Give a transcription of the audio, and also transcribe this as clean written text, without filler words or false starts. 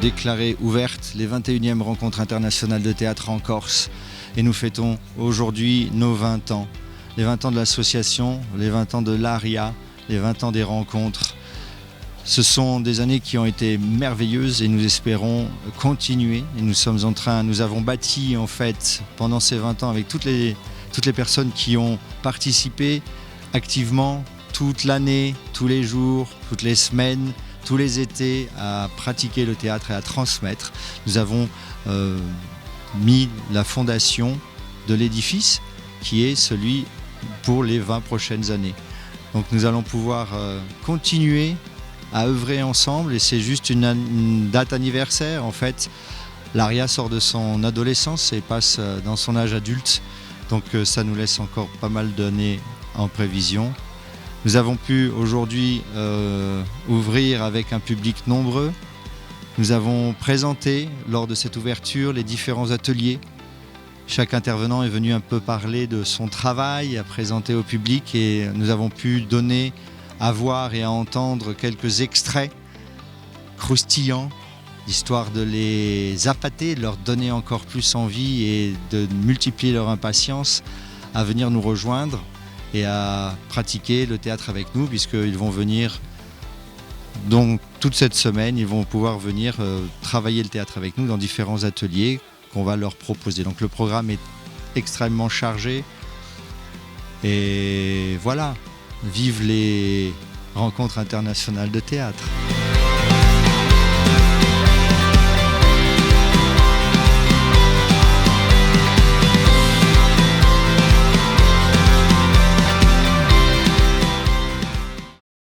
déclaré ouvertes les 21e rencontres internationales de théâtre en Corse. Et nous fêtons aujourd'hui nos 20 ans. Les 20 ans de l'association, les 20 ans de l'ARIA, les 20 ans des rencontres. Ce sont des années qui ont été merveilleuses et nous espérons continuer. Et nous avons bâti en fait pendant ces 20 ans avec toutes les personnes qui ont participé activement toute l'année, tous les jours, toutes les semaines, tous les étés à pratiquer le théâtre et à transmettre. Nous avons mis la fondation de l'édifice qui est celui pour les 20 prochaines années. Donc nous allons pouvoir continuer à œuvrer ensemble et c'est juste une date anniversaire. En fait, l'ARIA sort de son adolescence et passe dans son âge adulte. Donc ça nous laisse encore pas mal d'années en prévision. Nous avons pu aujourd'hui ouvrir avec un public nombreux. Nous avons présenté lors de cette ouverture les différents ateliers. Chaque intervenant est venu un peu parler de son travail, à présenter au public et nous avons pu donner à voir et à entendre quelques extraits croustillants, histoire de les appâter, de leur donner encore plus envie et de multiplier leur impatience à venir nous rejoindre et à pratiquer le théâtre avec nous, puisqu'ils vont venir, donc toute cette semaine, ils vont pouvoir venir travailler le théâtre avec nous dans différents ateliers qu'on va leur proposer. Donc le programme est extrêmement chargé et voilà. Vive les rencontres internationales de théâtre.